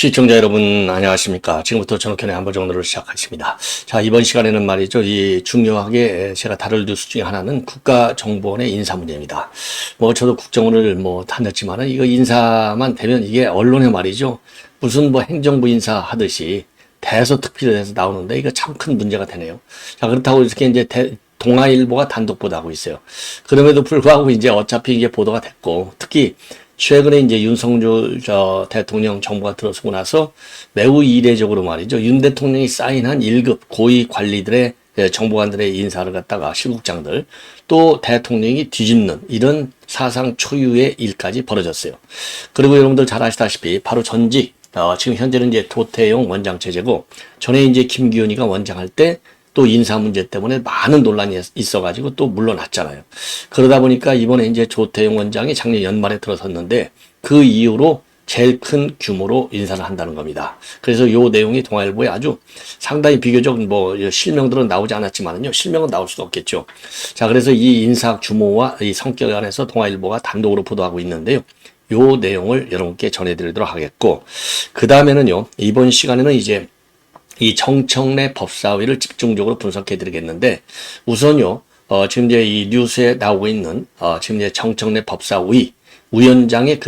시청자 여러분 안녕하십니까. 지금부터 전옥현의 한보정로를 시작하겠습니다. 자, 이번 시간에는 말이죠, 이 중요하게 제가 다룰 뉴스 중에 하나는 국가정보원의 인사 문제입니다. 저도 국정원을 다녔지만은 이거 인사만 되면 이게 언론에 말이죠, 무슨 행정부 인사 하듯이 대서특필을 해서 나오는데 이거 참 큰 문제가 되네요. 자, 그렇다고 이렇게 이제 동아일보가 단독 보도하고 있어요. 그럼에도 불구하고 이제 어차피 이게 보도가 됐고, 특히 최근에 이제 윤석열 대통령 정부가 들어서고 나서 매우 이례적으로 말이죠, 윤 대통령이 사인한 1급 고위 관리들의 정보관들의 인사를 갖다가 실국장들, 또 대통령이 뒤집는 이런 사상 초유의 일까지 벌어졌어요. 그리고 여러분들 잘 아시다시피 바로 전직 지금 현재는 이제 도태용 원장 체제고, 전에 이제 김기현이가 원장할 때 또 인사 문제 때문에 많은 논란이 있어가지고 또 물러났잖아요. 그러다 보니까 이번에 이제 조태용 원장이 작년 연말에 들어섰는데 그 이후로 제일 큰 규모로 인사를 한다는 겁니다. 그래서 요 내용이 동아일보에 아주 상당히 비교적 실명들은 나오지 않았지만은요, 실명은 나올 수가 없겠죠. 자, 그래서 이 인사 규모와 이 성격에 관해서 동아일보가 단독으로 보도하고 있는데요. 요 내용을 여러분께 전해드리도록 하겠고, 그 다음에는요, 이번 시간에는 이제 이 정청래 법사위를 집중적으로 분석해 드리겠는데, 우선요, 지금 이제 이 뉴스에 나오고 있는, 지금 이제 정청래 법사위 위원장의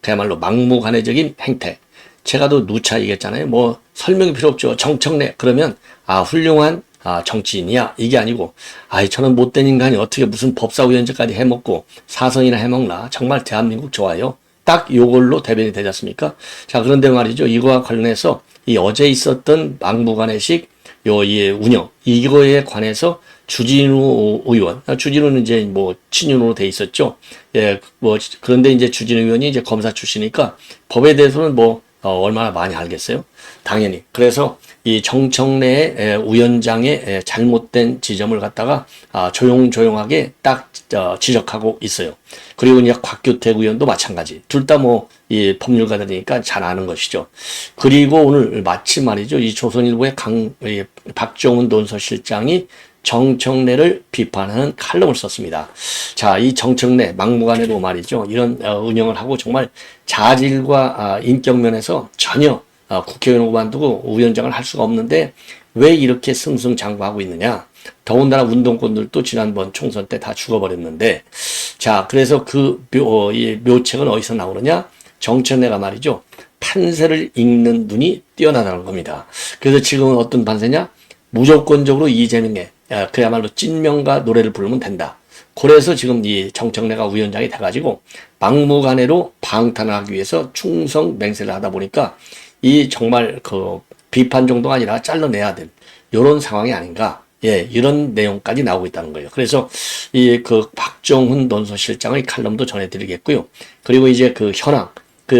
그야말로 막무가내적인 행태. 제가 또 누차 얘기했잖아요. 설명이 필요 없죠. 정청래. 그러면, 훌륭한, 정치인이야. 이게 아니고, 저는 못된 인간이 어떻게 무슨 법사위원장까지 해먹고, 사선이나 해먹나. 정말 대한민국 좋아요. 딱 요걸로 대변이 되지 않습니까? 자, 그런데 말이죠, 이거와 관련해서 이 어제 있었던 막무가내식 이 운영, 이거에 관해서 주진우 의원, 주진우는 이제 친윤으로 돼 있었죠. 예, 그런데 이제 주진우 의원이 이제 검사 출신이니까 법에 대해서는 얼마나 많이 알겠어요? 당연히. 그래서 이 정청래 위원장의 잘못된 지점을 갖다가 조용조용하게 딱 지적하고 있어요. 그리고 이제 곽규택 의원도 마찬가지. 둘 다 이 법률가들이니까 잘 아는 것이죠. 그리고 오늘 마침 말이죠, 이 조선일보의 박종훈 논설실장이 정청래를 비판하는 칼럼을 썼습니다. 자, 이 정청래 막무가내로 말이죠, 이런 운영을 하고 정말 자질과 인격 면에서 전혀 국회의원을 그만두고 위원장을 할 수가 없는데 왜 이렇게 승승장구하고 있느냐. 더군다나 운동권들도 지난번 총선 때 다 죽어버렸는데, 자, 그래서 이 묘책은 어디서 나오느냐? 정청래가 말이죠, 판세를 읽는 눈이 뛰어나다는 겁니다. 그래서 지금은 어떤 판세냐? 무조건적으로 이재명의 그야말로 찐명가 노래를 부르면 된다. 그래서 지금 이 정청래가 위원장이 돼가지고 막무가내로 방탄하기 위해서 충성 맹세를 하다 보니까 이 정말 비판 정도가 아니라 잘라내야 될 이런 상황이 아닌가. 예, 이런 내용까지 나오고 있다는 거예요. 그래서 박정훈 논설실장의 칼럼도 전해드리겠고요. 그리고 이제 현황,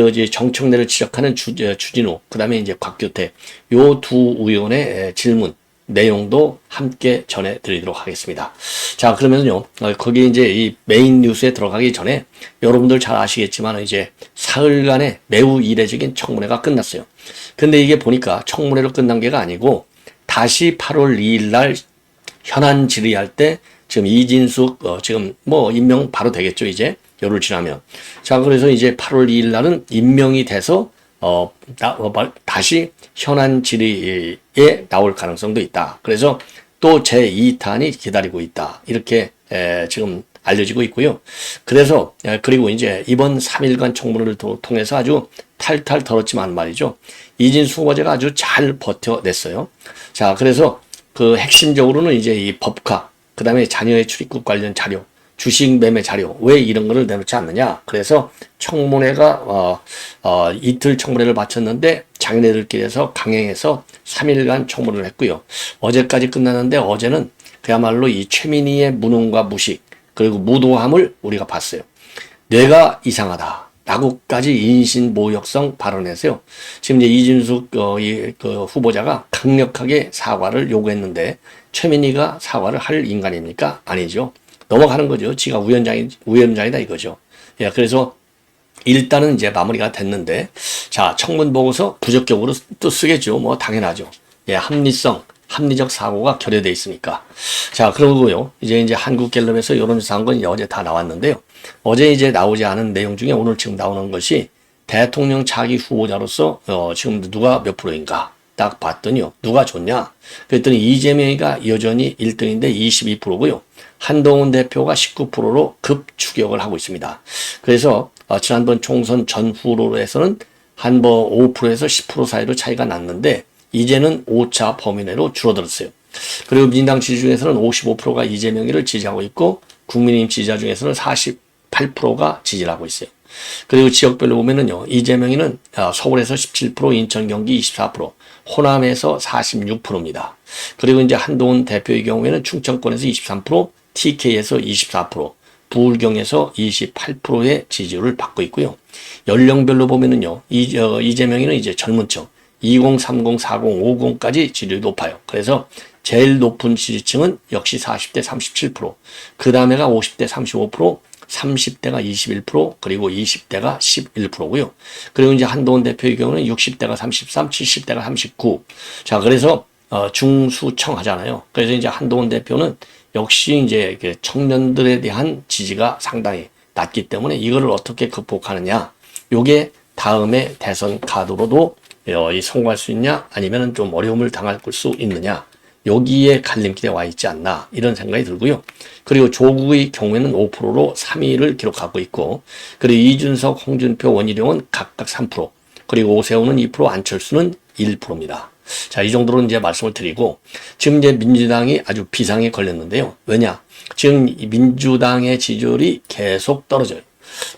이제 정청래를 지적하는 주진우, 그 다음에 이제 곽규택, 요 두 의원의 질문 내용도 함께 전해드리도록 하겠습니다. 자, 그러면요, 거기 이제 이 메인 뉴스에 들어가기 전에 여러분들 잘 아시겠지만 이제 사흘간의 매우 이례적인 청문회가 끝났어요. 근데 이게 보니까 청문회로 끝난 게가 아니고 다시 8월 2일 날 현안 질의할 때 지금 이진숙 지금 임명 바로 되겠죠, 이제 열흘 지나면. 자, 그래서 이제 8월 2일 날은 임명이 돼서 다시 현안 질의에 나올 가능성도 있다. 그래서 또 제2탄이 기다리고 있다. 이렇게 지금 알려지고 있고요. 그래서 그리고 이제 이번 3일간 청문회를 통해서 아주 탈탈 털었지만 말이죠, 이진숙 후보자가 아주 잘 버텨냈어요. 자, 그래서 핵심적으로는 이제 이 법카, 그 다음에 자녀의 출입국 관련 자료, 주식 매매 자료, 왜 이런 거를 내놓지 않느냐. 그래서 청문회가 이틀 청문회를 마쳤는데 자기네들끼리 해서 강행해서 3일간 청문회를 했고요. 어제까지 끝났는데 어제는 그야말로 이 최민희의 무능과 무식, 그리고 무도함을 우리가 봤어요. 뇌가 이상하다 라고까지 인신모욕성 발언해서요. 지금 이제 이진숙 후보자가 강력하게 사과를 요구했는데 최민희가 사과를 할 인간입니까? 아니죠. 넘어가는 거죠. 지가 위원장이다 이거죠. 예, 그래서 일단은 이제 마무리가 됐는데, 자, 청문 보고서 부적격으로 또 쓰겠죠. 당연하죠. 예, 합리적 사고가 결여되어 있으니까. 자, 그러고요. 이제 한국갤럽에서 여론조사한 건 어제 다 나왔는데요. 어제 이제 나오지 않은 내용 중에 오늘 지금 나오는 것이 대통령 차기 후보자로서 지금 누가 몇 프로인가 딱 봤더니요. 누가 좋냐? 그랬더니 이재명이가 여전히 1등인데 22%고요. 한동훈 대표가 19%로 급 추격을 하고 있습니다. 그래서 지난번 총선 전후로 해서는 한 5%에서 10% 사이로 차이가 났는데 이제는 오차 범위 내로 줄어들었어요. 그리고 민주당 지지 중에서는 55%가 이재명이를 지지하고 있고 국민의힘 지지자 중에서는 48%가 지지를 하고 있어요. 그리고 지역별로 보면은요, 이재명이는 서울에서 17%, 인천, 경기 24%, 호남에서 46%입니다. 그리고 이제 한동훈 대표의 경우에는 충청권에서 23%, TK에서 24%, 부울경에서 28%의 지지율을 받고 있고요. 연령별로 보면은요, 이재명이는 이제 젊은 층, 20, 30, 40, 50까지 지지율이 높아요. 그래서 제일 높은 지지층은 역시 40대 37%, 그 다음에가 50대 35%, 30대가 21%, 그리고 20대가 11%고요. 그리고 이제 한동훈 대표의 경우는 60대가 33, 70대가 39. 자, 그래서 중수청 하잖아요. 그래서 이제 한동훈 대표는 역시 이제 청년들에 대한 지지가 상당히 낮기 때문에 이거를 어떻게 극복하느냐. 요게 다음에 대선 카드로도 성공할 수 있냐, 아니면 좀 어려움을 당할 수 있느냐. 여기에 갈림길에 와 있지 않나 이런 생각이 들고요. 그리고 조국의 경우에는 5%로 3위를 기록하고 있고, 그리고 이준석, 홍준표, 원희룡은 각각 3%, 그리고 오세훈은 2%, 안철수는 1%입니다. 자, 이 정도로 이제 말씀을 드리고, 지금 이제 민주당이 아주 비상에 걸렸는데요. 왜냐? 지금 민주당의 지지율이 계속 떨어져요.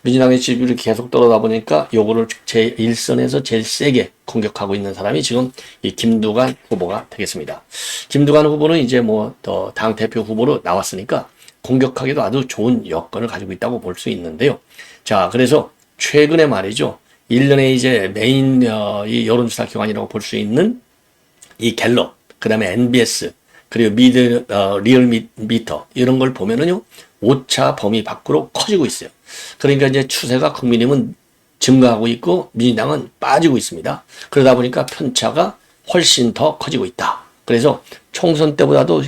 민주당의 지지율이 계속 떨어다 보니까 요거를 제1선에서 제일 세게 공격하고 있는 사람이 지금 이 김두관 후보가 되겠습니다. 김두관 후보는 이제 당 대표 후보로 나왔으니까 공격하기도 아주 좋은 여건을 가지고 있다고 볼 수 있는데요. 자, 그래서 최근에 말이죠. 1년에 이제 메인 이 여론조사 기관이라고 볼 수 있는 이 갤럽, 그 다음에 NBS, 그리고 리얼미터 이런 걸 보면은요. 오차 범위 밖으로 커지고 있어요. 그러니까 이제 추세가 국민의힘은 증가하고 있고 민주당은 빠지고 있습니다. 그러다 보니까 편차가 훨씬 더 커지고 있다. 그래서 총선 때보다도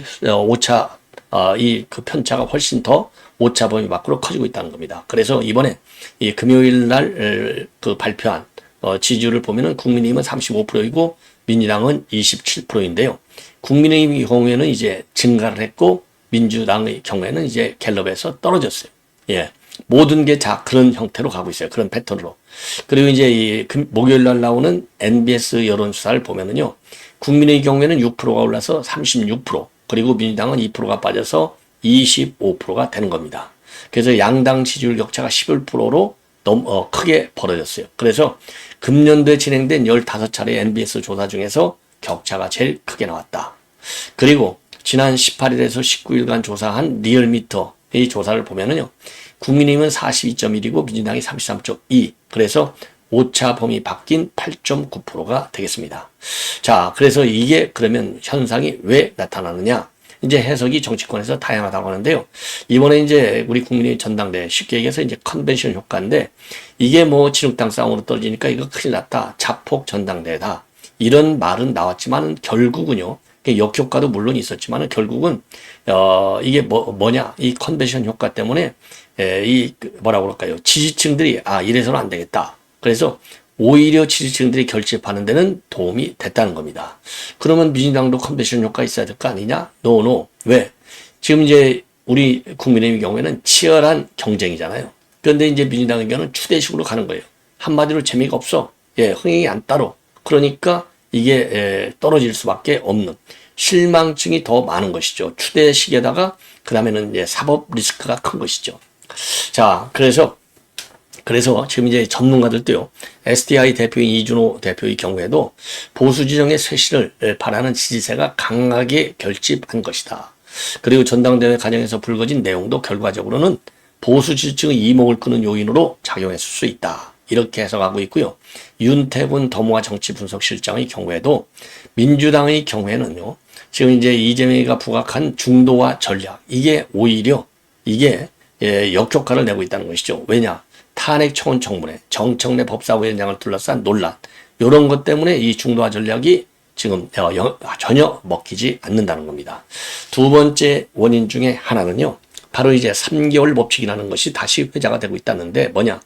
그 편차가 훨씬 더 오차 범위 밖으로 커지고 있다는 겁니다. 그래서 이번에 이 금요일 날 발표한 지지율을 보면은 국민의힘은 35%이고 민주당은 27%인데요. 국민의힘의 경우에는 이제 증가를 했고 민주당의 경우에는 이제 갤럽에서 떨어졌어요. 예. 모든 게 그런 형태로 가고 있어요. 그런 패턴으로. 그리고 이제 목요일 날 나오는 NBS 여론조사를 보면은요. 국민의 경우에는 6%가 올라서 36%, 그리고 민주당은 2%가 빠져서 25%가 되는 겁니다. 그래서 양당 지지율 격차가 11%로 너무 크게 벌어졌어요. 그래서 금년도에 진행된 15차례 NBS 조사 중에서 격차가 제일 크게 나왔다. 그리고 지난 18일에서 19일간 조사한 리얼미터 이 조사를 보면은요. 국민의힘은 42.1이고 민주당이 33.2. 그래서 오차 범위 바뀐 8.9%가 되겠습니다. 자, 그래서 이게 그러면 현상이 왜 나타나느냐? 이제 해석이 정치권에서 다양하다고 하는데요. 이번에 이제 우리 국민의힘 전당대회, 쉽게 얘기해서 이제 컨벤션 효과인데, 이게 진흙탕 싸움으로 떨어지니까 이거 큰일 났다. 자폭 전당대회다. 이런 말은 나왔지만 결국은요. 역효과도 물론 있었지만 결국은 이게 뭐냐? 이 컨벤션 효과 때문에 뭐라고 그럴까요? 지지층들이 이래서는 안 되겠다. 그래서 오히려 지지층들이 결집하는 데는 도움이 됐다는 겁니다. 그러면 민주당도 컨벤션 효과 있어야 될 거 아니냐? 노. 왜? 지금 이제 우리 국민의힘 경우에는 치열한 경쟁이잖아요. 그런데 이제 민주당의 경우는 추대식으로 가는 거예요. 한마디로 재미가 없어. 예, 흥행이 안 따로. 그러니까 이게 떨어질 수밖에 없는 실망증이 더 많은 것이죠. 추대식에다가 그 다음에는 이제 사법 리스크가 큰 것이죠. 자, 그래서 지금 이제 전문가들도요, SDI 대표인 이준호 대표의 경우에도 보수 지정의 쇄신을 바라는 지지세가 강하게 결집한 것이다. 그리고 전당대회 과정에서 불거진 내용도 결과적으로는 보수 지지층의 이목을 끄는 요인으로 작용했을 수 있다. 이렇게 해석하고 있고요. 윤태군 더모아 정치분석실장의 경우에도 민주당의 경우에는요, 지금 이제 이재명이가 부각한 중도화 전략, 이게 오히려 역효과를 내고 있다는 것이죠. 왜냐? 탄핵 청원 청문회, 정청래 법사위원장을 둘러싼 논란, 이런 것 때문에 이 중도화 전략이 지금 전혀 먹히지 않는다는 겁니다. 두 번째 원인 중에 하나는요. 바로 이제 3개월 법칙이라는 것이 다시 회자가 되고 있다는데 뭐냐.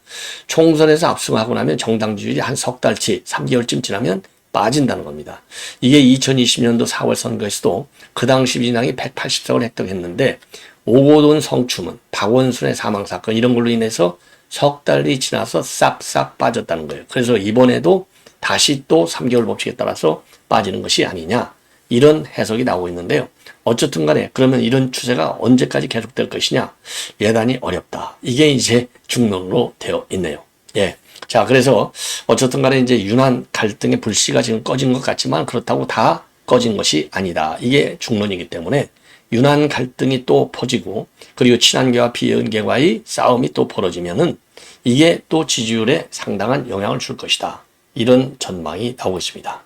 총선에서 압승하고 나면 정당 지지율이 한 석 달치, 3개월쯤 지나면 빠진다는 겁니다. 이게 2020년도 4월 선거에서도 그 당시 민주당이 180석을 획득했는데 오고돈 성추문, 박원순의 사망사건 이런 걸로 인해서 석 달이 지나서 싹싹 빠졌다는 거예요. 그래서 이번에도 다시 또 3개월 법칙에 따라서 빠지는 것이 아니냐 이런 해석이 나오고 있는데요. 어쨌든 간에 그러면 이런 추세가 언제까지 계속될 것이냐 예단이 어렵다. 이게 이제 중론으로 되어 있네요. 예. 자, 그래서 어쨌든 간에 이제 윤한 갈등의 불씨가 지금 꺼진 것 같지만 그렇다고 다 꺼진 것이 아니다. 이게 중론이기 때문에 윤한 갈등이 또 퍼지고 그리고 친한계와 비연계와의 싸움이 또 벌어지면은 이게 또 지지율에 상당한 영향을 줄 것이다. 이런 전망이 나오고 있습니다.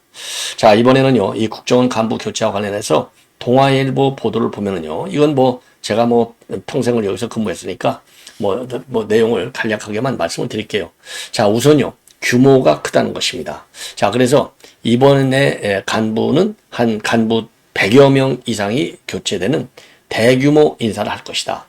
자, 이번에는요, 이 국정원 간부 교체와 관련해서 동아일보 보도를 보면은요, 이건 뭐 제가 뭐 평생을 여기서 근무했으니까 뭐 내용을 간략하게만 말씀을 드릴게요. 자, 우선요, 규모가 크다는 것입니다. 자, 그래서 이번에 간부는 한 간부 100여 명 이상이 교체되는 대규모 인사를 할 것이다.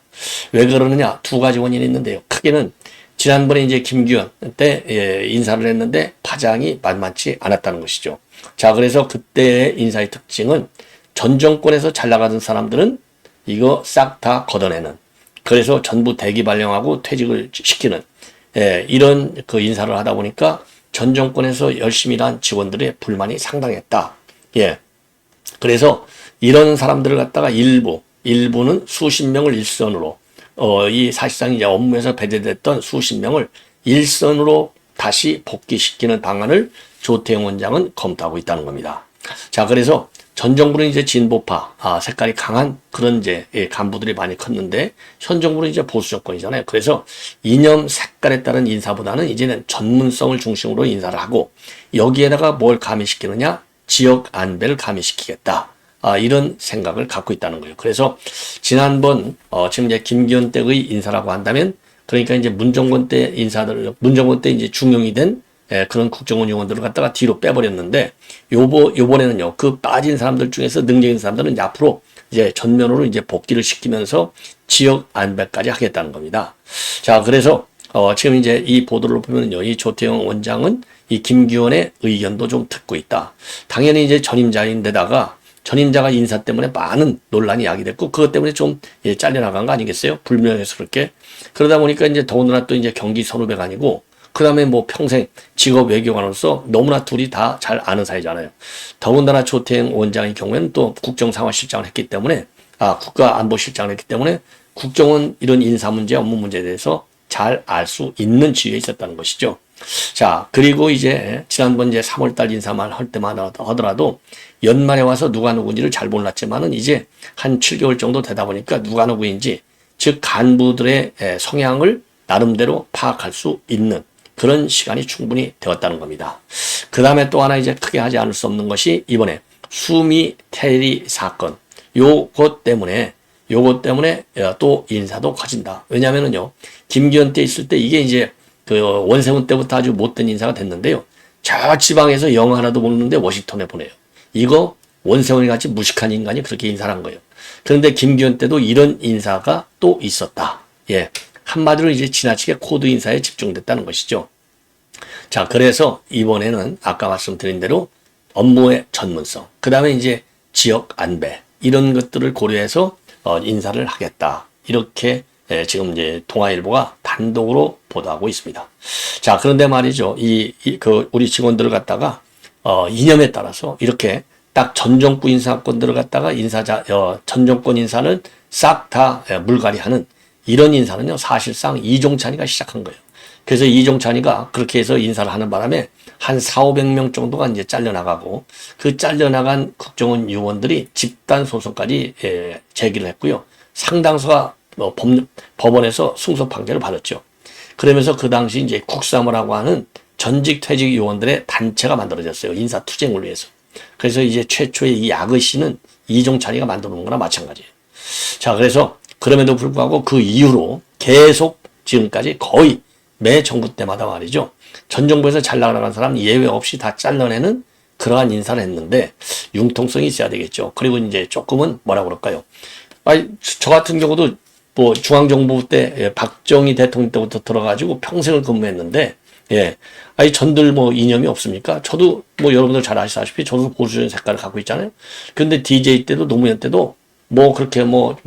왜 그러느냐? 두 가지 원인이 있는데요. 크게는 지난번에 이제 김기현 때 인사를 했는데 파장이 만만치 않았다는 것이죠. 자, 그래서 그때의 인사의 특징은 전 정권에서 잘 나가던 사람들은 이거 싹 다 걷어내는, 그래서 전부 대기 발령하고 퇴직을 시키는 이런 그 인사를 하다 보니까 전 정권에서 열심히 일한 직원들의 불만이 상당했다. 예. 그래서 이런 사람들을 갖다가 일부는 수십 명을 일선으로 이 사실상 이제 업무에서 배제됐던 수십 명을 일선으로 다시 복귀시키는 방안을 조태용 원장은 검토하고 있다는 겁니다. 자, 그래서 전 정부는 이제 진보파, 색깔이 강한 그런 이제 간부들이 많이 컸는데 현 정부는 이제 보수 정권이잖아요. 그래서 이념 색깔에 따른 인사보다는 이제는 전문성을 중심으로 인사를 하고 여기에다가 뭘 가미시키느냐? 지역 안배를 가미시키겠다. 이런 생각을 갖고 있다는 거예요. 그래서 지난번 지금 이제 김기현 때의 인사라고 한다면 그러니까 이제 문정권 때 이제 중용이 된 그런 국정원 요원들을 갖다가 뒤로 빼버렸는데 요번에는요 그 빠진 사람들 중에서 능력 있는 사람들은 이제 앞으로 이제 전면으로 이제 복귀를 시키면서 지역 안배까지 하겠다는 겁니다. 자, 그래서 지금 이제 이 보도를 보면요 이 조태용 원장은 이 김기현의 의견도 좀 듣고 있다. 당연히 이제 전임자인데다가 전임자가 인사 때문에 많은 논란이 야기됐고 그것 때문에 좀 잘려나간 거 아니겠어요? 불명예스럽게. 그러다 보니까 이제 더군다나 또 이제 경기 선후배가 아니고 그다음에 뭐 평생 직업 외교관으로서 너무나 둘이 다 잘 아는 사이잖아요. 더군다나 조태용 원장의 경우에는 또 국정상황실장을 했기 때문에 국가안보실장을 했기 때문에 국정원 이런 인사 문제, 업무 문제에 대해서 잘 알 수 있는 지위에 있었다는 것이죠. 자, 그리고 이제 지난번 이제 3월달 인사만 할 때만 하더라도 연말에 와서 누가 누구인지를 잘 몰랐지만은 이제 한 7개월 정도 되다 보니까 누가 누구인지 즉 간부들의 성향을 나름대로 파악할 수 있는 그런 시간이 충분히 되었다는 겁니다. 그 다음에 또 하나 이제 크게 하지 않을 수 없는 것이 이번에 수미 태리 사건 요것 때문에 또 인사도 커진다. 왜냐면은요 김기현 때 있을 때 이게 이제 그 원세훈 때부터 아주 못된 인사가 됐는데요. 저 지방에서 영어 하나도 모르는데 워싱턴에 보내요. 이거 원세훈이 같이 무식한 인간이 그렇게 인사를 한 거예요. 그런데 김기현 때도 이런 인사가 또 있었다. 예. 한마디로 이제 지나치게 코드 인사에 집중됐다는 것이죠. 자, 그래서 이번에는 아까 말씀드린 대로 업무의 전문성, 그 다음에 이제 지역 안배, 이런 것들을 고려해서 인사를 하겠다. 이렇게 지금 이제 동아일보가 단독으로 보도하고 있습니다. 자, 그런데 말이죠. 우리 직원들을 갖다가, 이념에 따라서 이렇게 딱 전 정부 인사권들을 갖다가 전 정권 인사를 싹 다 물갈이하는 이런 인사는요, 사실상 이종찬이가 시작한 거예요. 그래서 이종찬이가 그렇게 해서 인사를 하는 바람에 한 4,500명 정도가 이제 잘려나가고 그 잘려나간 국정원 요원들이 집단 소송까지 제기를 했고요. 상당수가 법원에서 승소 판결을 받았죠. 그러면서 그 당시 이제 국사모라고 하는 전직 퇴직 요원들의 단체가 만들어졌어요. 인사투쟁을 위해서. 그래서 이제 최초의 이 야그씨는 이종찬이가 만들어 놓은 거나 마찬가지예요. 자, 그래서 그럼에도 불구하고 그 이후로 계속 지금까지 거의 매 정부 때마다 말이죠. 전 정부에서 잘 나가는 사람 예외 없이 다 잘라내는 그러한 인사를 했는데 융통성이 있어야 되겠죠. 그리고 이제 조금은 뭐라 그럴까요? 아니, 저 같은 경우도 뭐 중앙정부 때 예, 박정희 대통령 때부터 들어가지고 평생을 근무했는데 예, 아니 전들 뭐 이념이 없습니까? 저도 뭐 여러분들 잘 아시다시피 저도 보수적인 색깔을 갖고 있잖아요. 근데 DJ 때도 노무현 때도 뭐 그렇게 뭐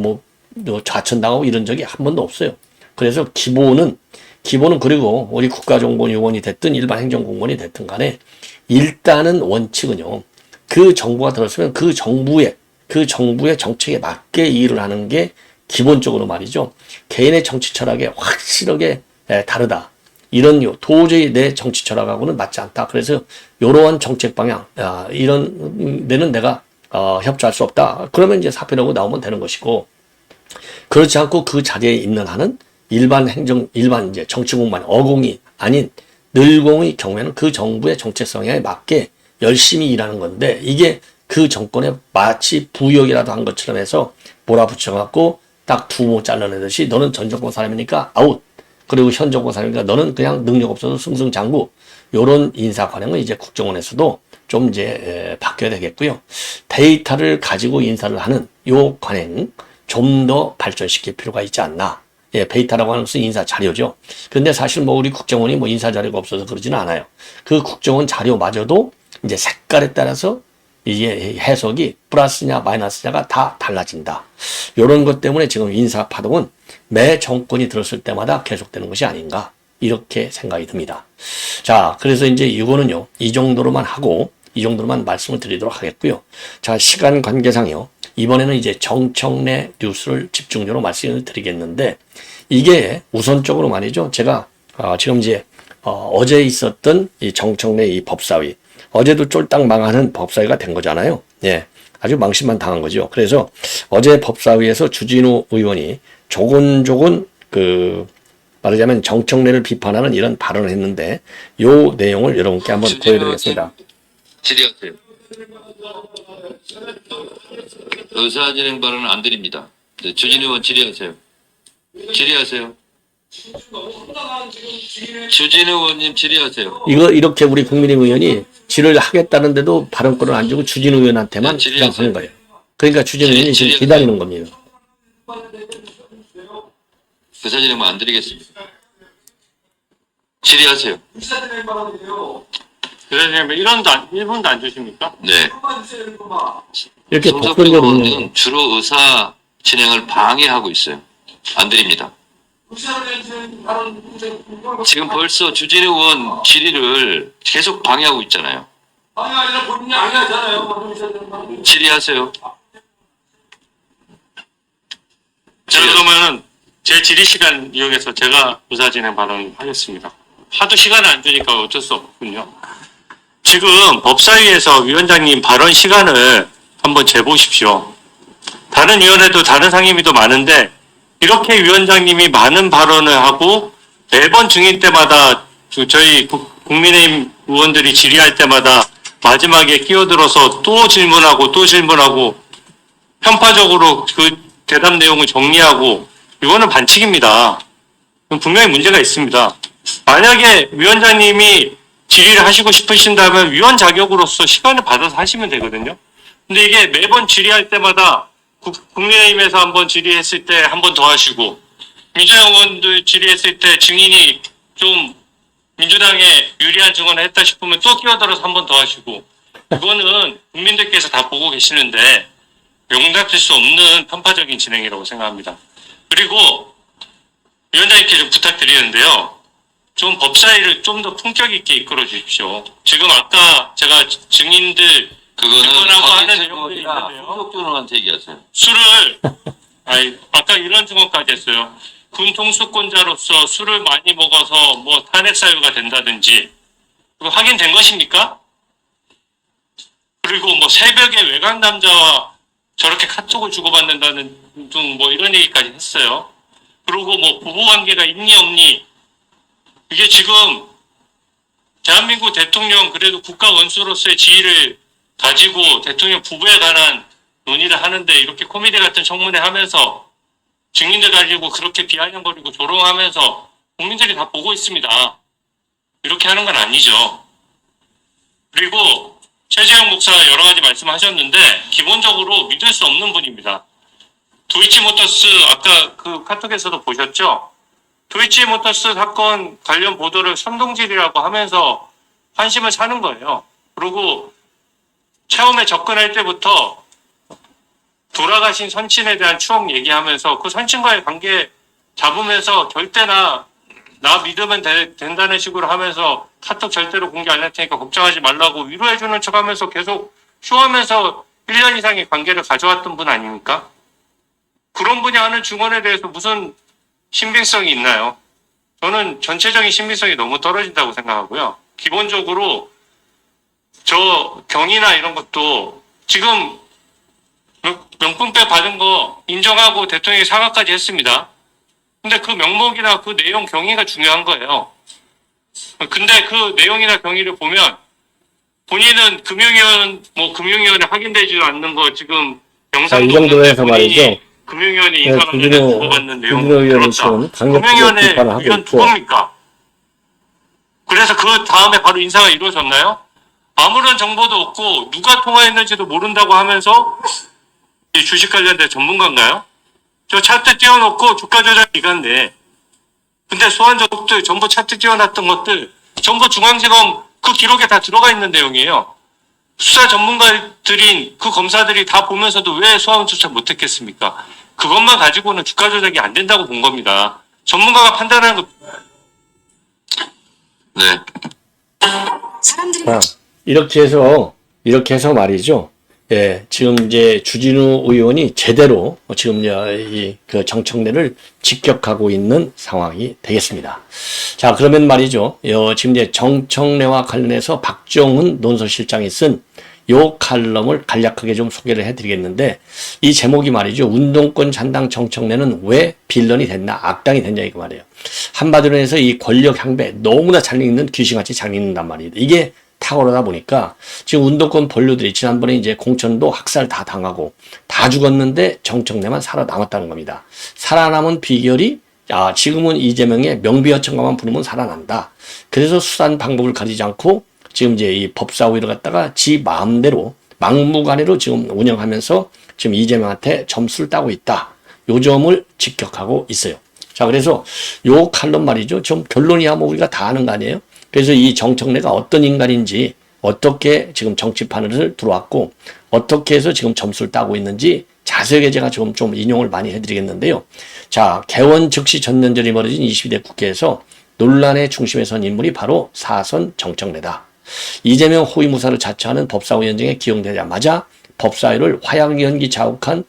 좌천당하고 이런 적이 한 번도 없어요. 그래서 기본은 그리고 우리 국가정보원이 됐든 일반 행정공무원이 됐든 간에 일단은 원칙은요. 그 정부가 들었으면 그 정부의 정책에 맞게 일을 하는 게 기본적으로 말이죠. 개인의 정치 철학에 확실하게 다르다. 이런 도저히 내 정치 철학하고는 맞지 않다. 그래서 이러한 정책 방향 이런 데는 내가 협조할 수 없다. 그러면 이제 사표라고 나오면 되는 것이고 그렇지 않고 그 자리에 있는 한은 일반 이제 정치 공무원 어공이 아닌 늘공의 경우에는 그 정부의 정책 성향에 맞게 열심히 일하는 건데 이게 그 정권에 마치 부역이라도 한 것처럼 해서 몰아붙여갖고 딱 두모 잘라내듯이 너는 전 정권 사람이니까 아웃. 그리고 현 정권 사람이니까 너는 그냥 능력 없어서 승승장구. 요런 인사 관행은 이제 국정원에서도 좀 이제 바뀌어야 되겠고요. 데이터를 가지고 인사를 하는 요 관행 좀 더 발전시킬 필요가 있지 않나. 예, 데이터라고 하는 것은 인사 자료죠. 근데 사실 뭐 우리 국정원이 뭐 인사 자료가 없어서 그러지는 않아요. 그 국정원 자료마저도 이제 색깔에 따라서 이게 해석이 플러스냐 마이너스냐가 다 달라진다. 이런 것 때문에 지금 인사 파동은 매 정권이 들었을 때마다 계속되는 것이 아닌가 이렇게 생각이 듭니다. 자, 그래서 이제 이거는요 이 정도로만 하고 이 정도로만 말씀을 드리도록 하겠고요. 자, 시간 관계상요 이번에는 이제 정청래 뉴스를 집중적으로 말씀을 드리겠는데 이게 우선적으로 말이죠. 제가 지금 이제 어제 있었던 이 정청래 이 법사위 어제도 쫄딱 망하는 법사위가 된 거잖아요. 예, 아주 망신만 당한 거죠. 그래서 어제 법사위에서 주진우 의원이 조곤조곤 말하자면 정청래를 비판하는 이런 발언을 했는데 요 내용을 여러분께 한번 보여드리겠습니다. 질의하세요. 의사진행 발언은 안 드립니다. 네, 주진우 의원 질의하세요. 질의하세요. 주진우 의원님 질의하세요. 이거 이렇게 우리 국민의힘 의원이 질의를 하겠다는데도 발언권을 안 주고 주진우 의원한테만 네, 그냥 하는 거예요. 그러니까 주진우 의원이 지금 기다리는 겁니다. 의사진행만 안 드리겠습니다. 질의하세요. 그러면 1분도 안 주십니까? 네. 이렇게 송석표 독선적으로 의원은 주로 의사 진행을 방해하고 있어요. 안 드립니다. 지금 벌써 주진우 의원 질의를 계속 방해하고 있잖아요. 질의하세요. 자, 그러면은 제 질의 시간 이용해서 제가 의사진행 발언하겠습니다. 하도 시간을 안 주니까 어쩔 수 없군요. 지금 법사위에서 위원장님 발언 시간을 한번 재보십시오. 다른 위원회도 다른 상임위도 많은데 이렇게 위원장님이 많은 발언을 하고 매번 증인 때마다 저희 국민의힘 의원들이 질의할 때마다 마지막에 끼어들어서 또 질문하고 편파적으로 그 대답 내용을 정리하고 이거는 반칙입니다. 분명히 문제가 있습니다. 만약에 위원장님이 질의를 하시고 싶으신다면 위원 자격으로서 시간을 받아서 하시면 되거든요. 근데 이게 매번 질의할 때마다 국민의힘에서 한번 질의했을 때 한 번 더 하시고 민주당 의원들 질의했을 때 증인이 좀 민주당에 유리한 증언을 했다 싶으면 또 끼어들어서 한 번 더 하시고 이거는 국민들께서 다 보고 계시는데 용납될 수 없는 편파적인 진행이라고 생각합니다. 그리고 위원장님께 좀 부탁드리는데요. 좀 법사위를 좀 더 품격 있게 이끌어 주십시오. 지금 아까 제가 증인들 그거는 하는 내용도 있는데요. 송석준한테 얘기하세요. 술을 아까 이런 증언까지 했어요. 군 통수권자로서 술을 많이 먹어서 뭐 탄핵 사유가 된다든지 그거 확인된 것입니까? 그리고 뭐 새벽에 외곽 남자와 저렇게 카톡을 주고받는다는 등 뭐 이런 얘기까지 했어요. 그리고 뭐 부부 관계가 있니 없니 이게 지금 대한민국 대통령 그래도 국가 원수로서의 지위를 가지고 대통령 부부에 관한 논의를 하는데 이렇게 코미디 같은 청문회 하면서 증인들 가지고 그렇게 비아냥거리고 조롱하면서 국민들이 다 보고 있습니다. 이렇게 하는 건 아니죠. 그리고 최재형 목사 여러 가지 말씀하셨는데 기본적으로 믿을 수 없는 분입니다. 도이치모터스 아까 그 카톡에서도 보셨죠? 도이치모터스 사건 관련 보도를 선동질이라고 하면서 환심을 사는 거예요. 그리고 처음에 접근할 때부터 돌아가신 선친에 대한 추억 얘기하면서 그 선친과의 관계 잡으면서 절대나 나 믿으면 된다는 식으로 하면서 카톡 절대로 공개 안 할 테니까 걱정하지 말라고 위로해주는 척 하면서 계속 쇼하면서 1년 이상의 관계를 가져왔던 분 아닙니까? 그런 분이 하는 증언에 대해서 무슨 신빙성이 있나요? 저는 전체적인 신빙성이 너무 떨어진다고 생각하고요. 기본적으로 저 경위나 이런 것도 지금 명품백 받은 거 인정하고 대통령이 사과까지 했습니다. 근데 그 명목이나 그 내용 경위가 중요한 거예요. 근데 그 내용이나 경위를 보면 본인은 금융위원회 확인되지도 않는 거 지금 영상도 이 정도에서 본인이 말이죠. 금융위원회 인사관계에 주고받는 내용 의원이 들었다. 지금 강력하게 금융위원회 비판을 하고 위원 있고, 누굽니까? 그래서 그 다음에 바로 인사가 이루어졌나요? 아무런 정보도 없고 누가 통화했는지도 모른다고 하면서 이 주식 관련된 전문가인가요? 저 차트 띄워놓고 주가 조작 기간인데 근데 소환 적들 전부 차트 띄워놨던 것들 전부 중앙지검 그 기록에 다 들어가 있는 내용이에요. 수사 전문가들인 그 검사들이 다 보면서도 왜 소환조차 못했겠습니까? 그것만 가지고는 주가 조작이 안 된다고 본 겁니다. 전문가가 판단하는 거. 네. 자, 이렇게 해서 말이죠. 예, 지금 이제 주진우 의원이 제대로 지금 그 정청래를 직격하고 있는 상황이 되겠습니다. 자, 그러면 말이죠. 지금 이제 정청래와 관련해서 박정훈 논설실장이 쓴 요 칼럼을 간략하게 좀 소개를 해드리겠는데, 이 제목이 말이죠. 운동권 잔당 정청래는 왜 빌런이 됐나, 악당이 됐냐, 이거 말이에요. 한마디로 해서 이 권력 향배, 너무나 잘 읽는 귀신같이 잘 읽는단 말이에요. 이게 탁월하다 보니까 지금 운동권 본류들이 지난번에 이제 공천도 학살 다 당하고 다 죽었는데 정청래만 살아남았다는 겁니다. 살아남은 비결이 지금은 이재명의 명비허천가만 부르면 살아난다. 그래서 수단 방법을 가리지 않고 지금 이제 이 법사위를 갖다가 지 마음대로 막무가내로 지금 운영하면서 지금 이재명한테 점수를 따고 있다. 요 점을 직격하고 있어요. 자, 그래서 요 칼럼 말이죠. 좀 결론이야 뭐 우리가 다 아는 거 아니에요? 그래서 이 정청래가 어떤 인간인지, 어떻게 지금 정치판을 들어왔고, 어떻게 해서 지금 점수를 따고 있는지 자세하게 제가 좀 인용을 많이 해드리겠는데요. 자, 개원 즉시 전면전이 벌어진 22대 국회에서 논란의 중심에 선 인물이 바로 사선 정청래다. 이재명 호위무사를 자처하는 법사위원장에 기용되자마자 법사위를 화양연기 자욱한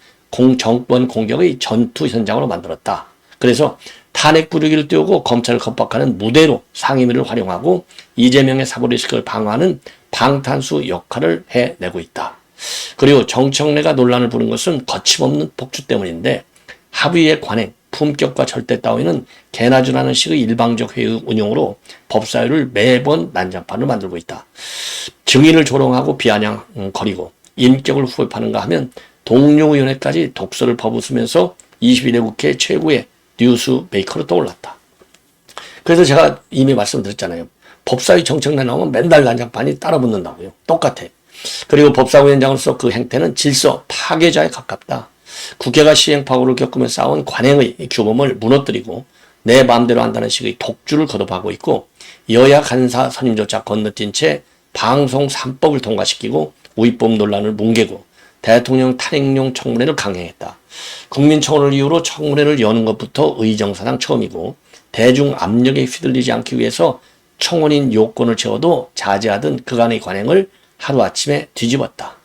정권 공격의 전투 현장으로 만들었다. 그래서 탄핵 부르기를 띄우고 검찰을 겁박하는 무대로 상임위를 활용하고 이재명의 사법리스크를 방어하는 방탄수 역할을 해내고 있다. 그리고 정청래가 논란을 부른 것은 거침없는 폭주 때문인데 합의의 관행, 품격과 절대 따위는 개나 주라는 식의 일방적 회의 운용으로 법사위를 매번 난장판을 만들고 있다. 증인을 조롱하고 비아냥거리고 인격을 후회파는가 하면 동료 의원에까지 독서를 퍼붓으면서 22대 국회 최고의 뉴스 메이커로 떠올랐다. 그래서 제가 이미 말씀드렸잖아요. 법사위 정청래 나오면 맨날 난장판이 따라붙는다고요. 똑같아. 그리고 법사위원장으로서 그 행태는 질서 파괴자에 가깝다. 국회가 시행착오를 겪으며 쌓은 관행의 규범을 무너뜨리고 내 마음대로 한다는 식의 독주를 거듭하고 있고 여야 간사 선임조차 건너뛴 채 방송 3법을 통과시키고 우위법 논란을 뭉개고 대통령 탄핵용 청문회를 강행했다. 국민청원을 이유로 청문회를 여는 것부터 의정사상 처음이고 대중 압력에 휘둘리지 않기 위해서 청원인 요건을 채워도 자제하던 그간의 관행을 하루아침에 뒤집었다.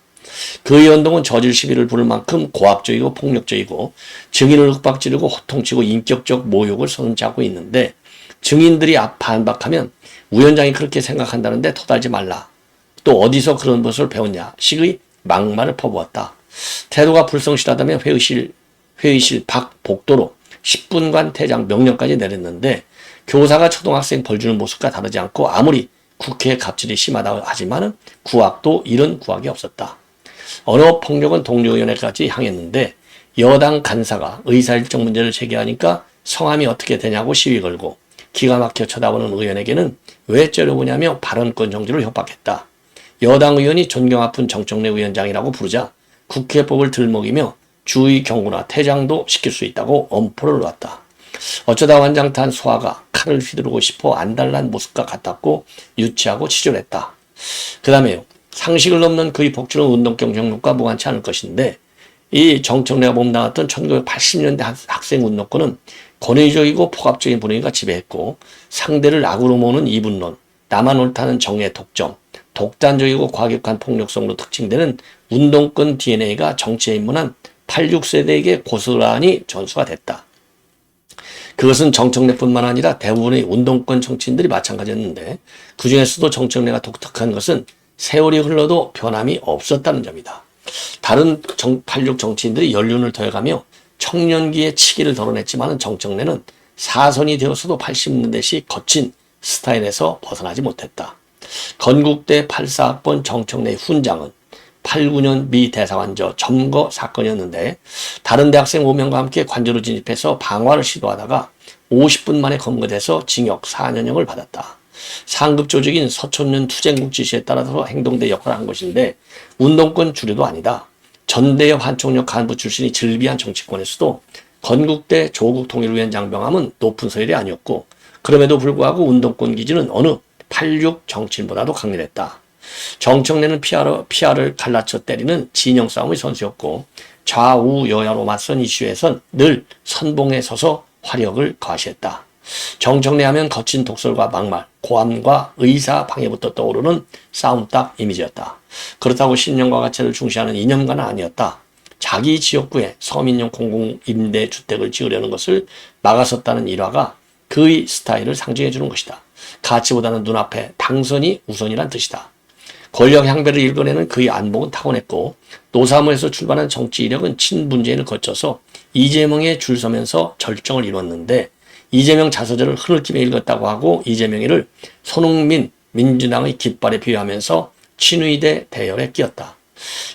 그 의원동은 저질 시비를 부를 만큼 고압적이고 폭력적이고 증인을 윽박지르고 호통치고 인격적 모욕을 선언하고 있는데 증인들이 반박하면 위원장이 그렇게 생각한다는데 토달지 말라. 또 어디서 그런 것을 배웠냐 식의 막말을 퍼부었다. 태도가 불성실하다면 회의실 밖 복도로 10분간 퇴장 명령까지 내렸는데 교사가 초등학생 벌주는 모습과 다르지 않고 아무리 국회의 갑질이 심하다고 하지만은 구악도 이런 구악이 없었다. 언어 폭력은 동료위원회까지 향했는데 여당 간사가 의사일정 문제를 제기하니까 성함이 어떻게 되냐고 시위 걸고 기가 막혀 쳐다보는 의원에게는 왜 째려보냐며 발언권 정지를 협박했다. 여당 의원이 존경 아픈 정청래 위원장이라고 부르자 국회법을 들먹이며 주의 경고나 퇴장도 시킬 수 있다고 엄포를 놓았다. 어쩌다 완장탄 수하가 칼을 휘두르고 싶어 안달난 모습과 같았고 유치하고 치졸했다. 그 다음에요. 상식을 넘는 그의 복주는 운동경 정론과 무관치 않을 것인데 이 정청래가 몸담았던 1980년대 학생 운동권은 권위적이고 폭압적인 분위기가 지배했고 상대를 악으로 모으는 이분론, 나만 옳다는 정의 독점, 독단적이고 과격한 폭력성으로 특징되는 운동권 DNA가 정치에 입문한 86세대에게 고스란히 전수가 됐다. 그것은 정청래뿐만 아니라 대부분의 운동권 정치인들이 마찬가지였는데 그중에서도 정청래가 독특한 것은 세월이 흘러도 변함이 없었다는 점이다. 다른 86 정치인들이 연륜을 더해가며 청년기의 치기를 덜어냈지만 정청래는 사선이 되었어도 80년대식 거친 스타일에서 벗어나지 못했다. 건국대 84학번 정청래의 훈장은 89년 미 대사관저 점거 사건이었는데 다른 대학생 5명과 함께 관저로 진입해서 방화를 시도하다가 50분 만에 검거돼서 징역 4년형을 받았다. 상급 조직인 서촌년 투쟁국 지시에 따라서 행동대 역할을 한 것인데 운동권 주류도 아니다. 전대협 한총력 간부 출신이 즐비한 정치권에서도 건국대 조국통일위원장 명함은 높은 서열이 아니었고 그럼에도 불구하고 운동권 기지는 어느 86 정치인보다도 강렬했다. 정청래는 피아를 갈라쳐 때리는 진영 싸움의 선수였고 좌우 여야로 맞선 이슈에선 늘 선봉에 서서 화력을 과시했다. 정청래 하면 거친 독설과 막말, 고함과 의사 방해부터 떠오르는 싸움딱 이미지였다. 그렇다고 신념과 가치를 중시하는 이념가는 아니었다. 자기 지역구에 서민용 공공임대주택을 지으려는 것을 막아섰다는 일화가 그의 스타일을 상징해 주는 것이다. 가치보다는 눈앞에 당선이 우선이란 뜻이다. 권력 향배를 읽어내는 그의 안목은 타고냈고 노사모에서 출발한 정치 이력은 친문재인을 거쳐서 이재명에 줄 서면서 절정을 이뤘는데 이재명 자서전을 흐느끼며 읽었다고 하고 이재명이를 손흥민 민주당의 깃발에 비유하면서 친의대 대열에 끼었다.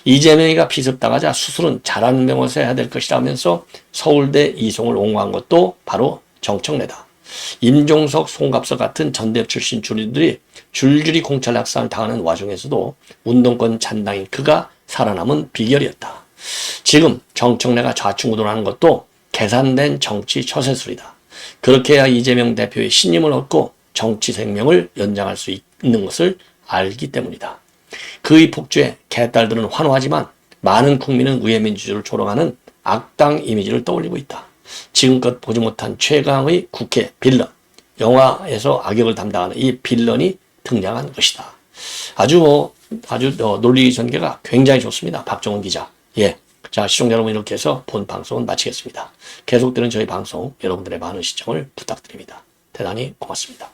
이재명이가 비습당하자 수술은 잘하는 병원에서 해야 될 것이라면서 서울대 이송을 옹호한 것도 바로 정청래다. 임종석, 송갑석 같은 전대협 출신 주류들이 줄줄이 공찰 학살을 당하는 와중에서도 운동권 잔당인 그가 살아남은 비결이었다. 지금 정청래가 좌충우돌하는 것도 계산된 정치 처세술이다. 그렇게 해야 이재명 대표의 신임을 얻고 정치 생명을 연장할 수 있는 것을 알기 때문이다. 그의 폭주에 개딸들은 환호하지만 많은 국민은 의회민주주의를 조롱하는 악당 이미지를 떠올리고 있다. 지금껏 보지 못한 최강의 국회 빌런, 영화에서 악역을 담당하는 이 빌런이 등장한 것이다. 아주 논리 전개가 굉장히 좋습니다. 박정훈 기자. 예. 자, 시청자 여러분 이렇게 해서 본 방송은 마치겠습니다. 계속되는 저희 방송 여러분들의 많은 시청을 부탁드립니다. 대단히 고맙습니다.